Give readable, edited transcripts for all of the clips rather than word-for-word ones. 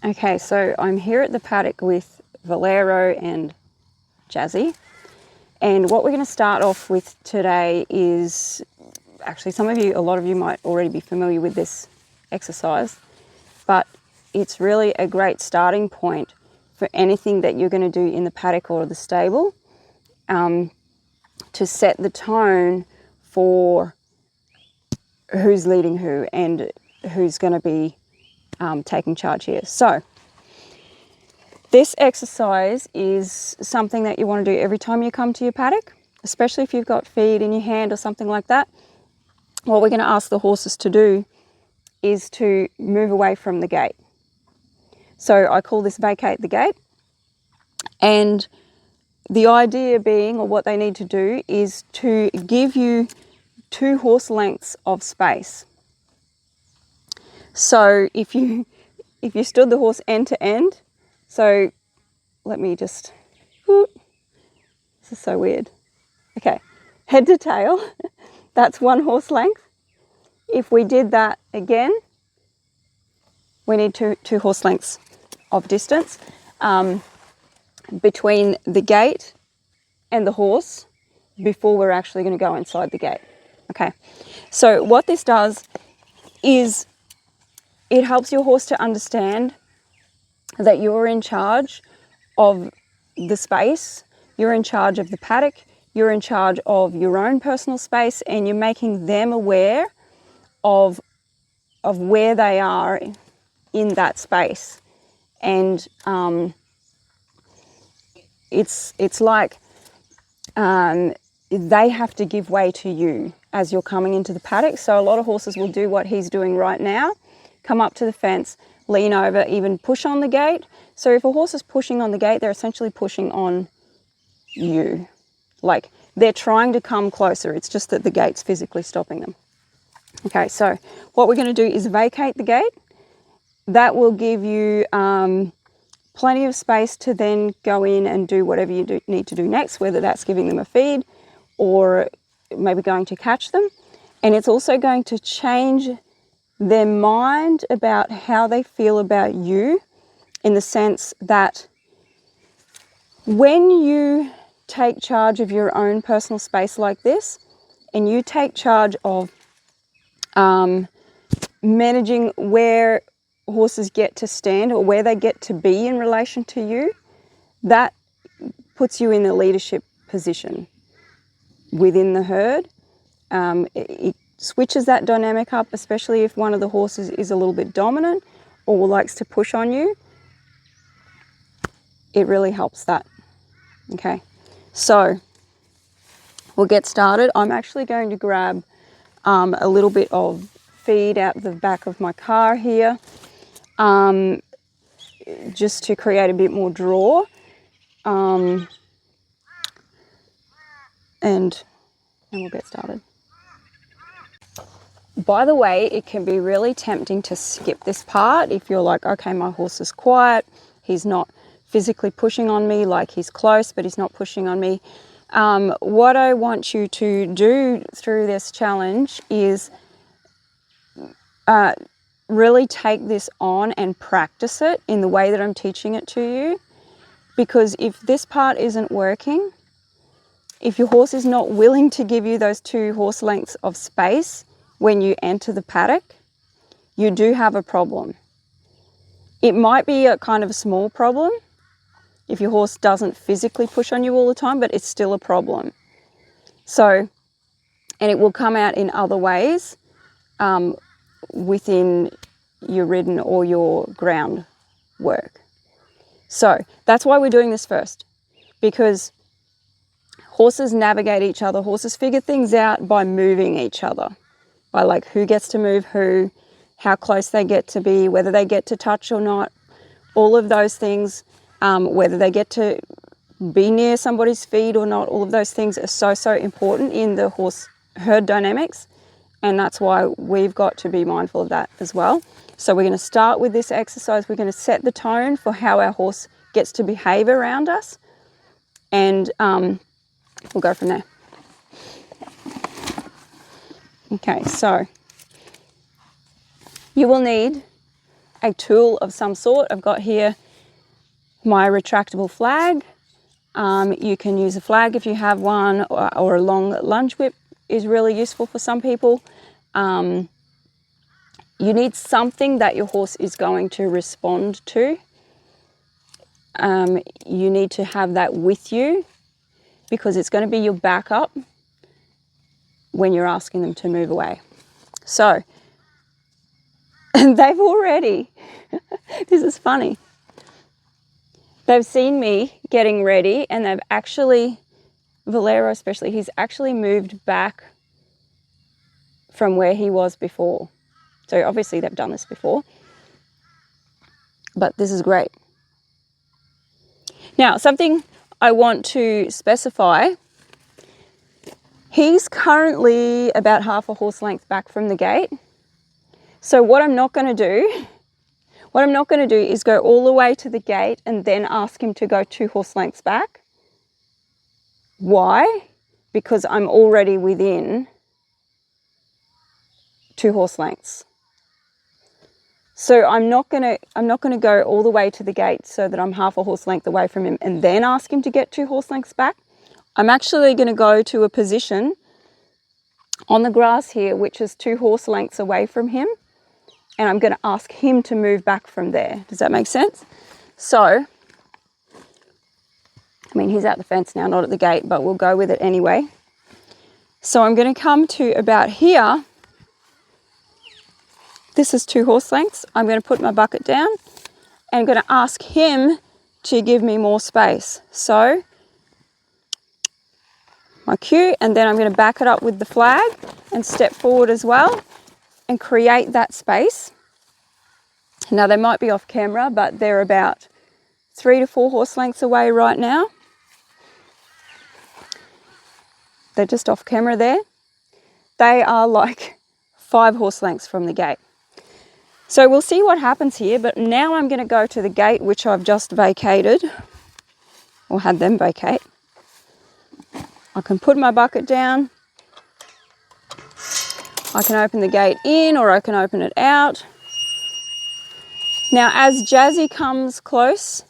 Okay, so I'm here at the paddock with Valero and Jazzy. And what we're going to start off with today is, actually a lot of you might already be familiar with this exercise, but it's really a great starting point for anything that you're going to do in the paddock or the stable, to set the tone for who's leading who and who's going to be taking charge here. So this exercise is something that you want to do every time you come to your paddock, especially if you've got feed in your hand or something like that. What we're going to ask the horses to do is to move away from the gate. So I call this vacate the gate. And the idea being, or what they need to do, is to give you 2 horse lengths of space. So if you stood the horse end to end, so let me just, whoop, this is so weird. Okay, head to tail, that's 1 horse length. If we did that again, we need two horse lengths of distance between the gate and the horse before we're actually going to go inside the gate. Okay, so what this does is it helps your horse to understand that you're in charge of the space, you're in charge of the paddock, you're in charge of your own personal space, and you're making them aware of where they are in that space. And it's like they have to give way to you as you're coming into the paddock. So a lot of horses will do what he's doing right now, come up to the fence, lean over, even push on the gate. So if a horse is pushing on the gate, they're essentially pushing on you. Like, they're trying to come closer, it's just that the gate's physically stopping them. Okay, so what we're going to do is vacate the gate. That will give you plenty of space to then go in and do whatever you need to do next, whether that's giving them a feed or maybe going to catch them. And it's also going to change their mind about how they feel about you, in the sense that when you take charge of your own personal space like this, and you take charge of managing where horses get to stand or where they get to be in relation to you, that puts you in a leadership position within the herd. It switches that dynamic up, especially if one of the horses is a little bit dominant or likes to push on you. It really helps that. Okay, so we'll get started. I'm actually going to grab a little bit of feed out the back of my car here, just to create a bit more draw. And we'll get started. By the way, it can be really tempting to skip this part if you're like, okay, my horse is quiet, he's not physically pushing on me, like he's close, but he's not pushing on me. What I want you to do through this challenge is really take this on and practice it in the way that I'm teaching it to you. Because if this part isn't working, if your horse is not willing to give you those 2 horse lengths of space when you enter the paddock, you do have a problem. It might be a kind of a small problem if your horse doesn't physically push on you all the time, but it's still a problem. So, and it will come out in other ways within your ridden or your ground work. So that's why we're doing this first, because horses navigate each other. Horses figure things out by moving each other, by like who gets to move who, how close they get to be, whether they get to touch or not, all of those things, whether they get to be near somebody's feed or not, all of those things are so important in the horse herd dynamics. And that's why we've got to be mindful of that as well. So we're going to start with this exercise. We're going to set the tone for how our horse gets to behave around us. And we'll go from there. Okay, so you will need a tool of some sort. I've got here my retractable flag. You can use a flag if you have one, or a long lunge whip is really useful for some people. You need something that your horse is going to respond to. You need to have that with you because it's going to be your backup when you're asking them to move away. So, and they've already, this is funny, they've seen me getting ready and they've actually, Valero especially, he's actually moved back from where he was before. So obviously they've done this before, but this is great. Now, something I want to specify, he's currently about half a horse length back from the gate. So what I'm not going to do is go all the way to the gate and then ask him to go 2 horse lengths back. Why? Because I'm already within 2 horse lengths. So I'm not going to go all the way to the gate so that I'm half a horse length away from him and then ask him to get 2 horse lengths back. I'm actually going to go to a position on the grass here which is 2 horse lengths away from him, and I'm going to ask him to move back from there. Does that make sense? So, I mean, he's at the fence now, not at the gate, but we'll go with it anyway. So I'm going to come to about here. This is 2 horse lengths. I'm going to put my bucket down and I'm going to ask him to give me more space. So my cue, and then I'm going to back it up with the flag and step forward as well and create that space. Now they might be off camera, but they're about 3 to 4 horse lengths away right now. They're just off camera there. They are like 5 horse lengths from the gate. So we'll see what happens here, but now I'm going to go to the gate which I've just vacated, or had them vacate. I can put my bucket down. I can open the gate in or I can open it out. Now as Jazzy comes close,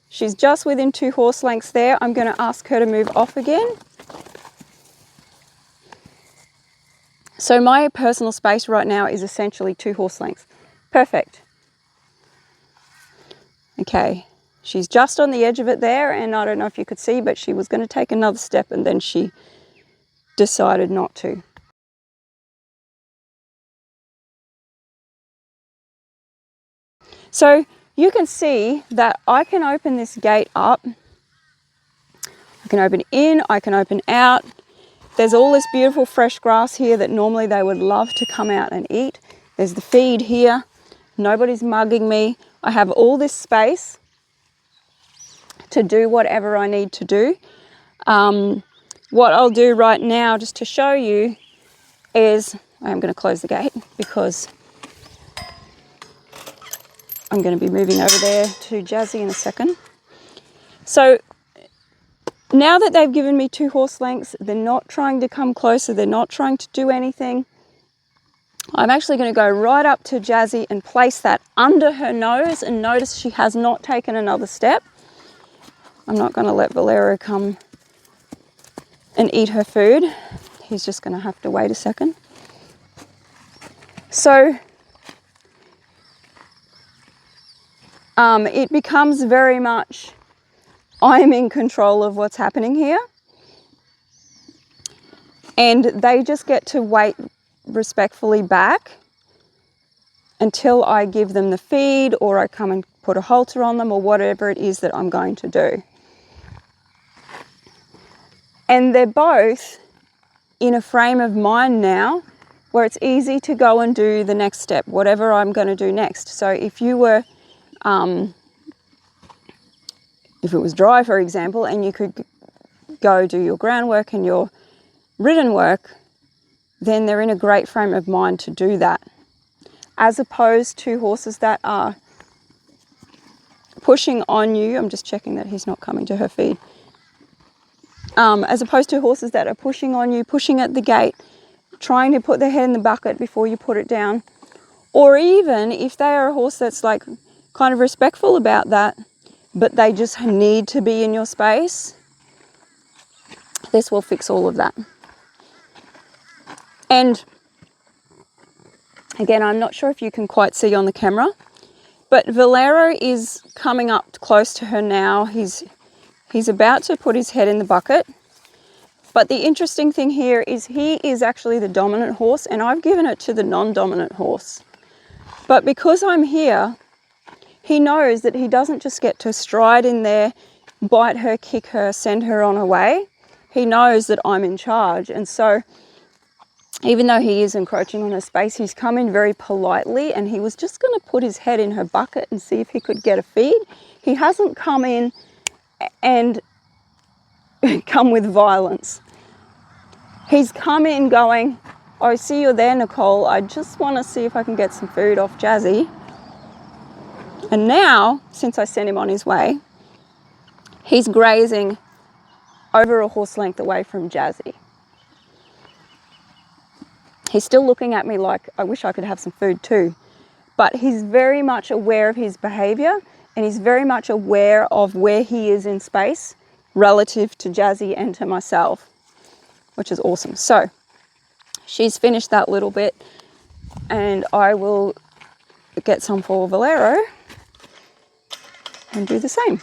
she's just within 2 horse lengths there, I'm going to ask her to move off again. So my personal space right now is essentially 2 horse lengths. Perfect. Okay, she's just on the edge of it there, and I don't know if you could see, but she was going to take another step and then she decided not to. So you can see that I can open this gate up. I can open in, I can open out. There's all this beautiful fresh grass here that normally they would love to come out and eat. There's the feed here. Nobody's mugging me. I have all this space to do whatever I need to do. What I'll do right now, just to show you, is I'm going to close the gate because I'm going to be moving over there to Jazzy in a second. So now that they've given me 2 horse lengths, they're not trying to come closer, they're not trying to do anything. I'm actually going to go right up to Jazzy and place that under her nose, and notice she has not taken another step. I'm not going to let Valero come and eat her food. He's just going to have to wait a second. So it becomes very much, I'm in control of what's happening here. And they just get to wait respectfully back until I give them the feed, or I come and put a halter on them, or whatever it is that I'm going to do. And they're both in a frame of mind now where it's easy to go and do the next step, whatever I'm going to do next. So if you were, if it was dry, for example, and you could go do your groundwork and your ridden work, then they're in a great frame of mind to do that. As opposed to horses that are pushing on you, I'm just checking that he's not coming to her feed. As opposed to horses that are pushing on you, pushing at the gate, trying to put their head in the bucket before you put it down, Or even if they are a horse that's like kind of respectful about that, but they just need to be in your space, this will fix all of that. And again, I'm not sure if you can quite see on the camera, but Valero is coming up close to her now. He's about to put his head in the bucket. But the interesting thing here is he is actually the dominant horse, and I've given it to the non-dominant horse. But because I'm here, he knows that he doesn't just get to stride in there, bite her, kick her, send her on her way. He knows that I'm in charge. And so even though he is encroaching on her space, he's come in very politely, and he was just going to put his head in her bucket and see if he could get a feed. He hasn't come in and come with violence. He's come in going, "Oh, see you there, Nicole. I just want to see if I can get some food off Jazzy." And now, since I sent him on his way, he's grazing over a horse length away from Jazzy. He's still looking at me like, I wish I could have some food too. But he's very much aware of his behaviour, and he's very much aware of where he is in space relative to Jazzy and to myself, which is awesome. So she's finished that little bit, and I will get some for Valero and do the same.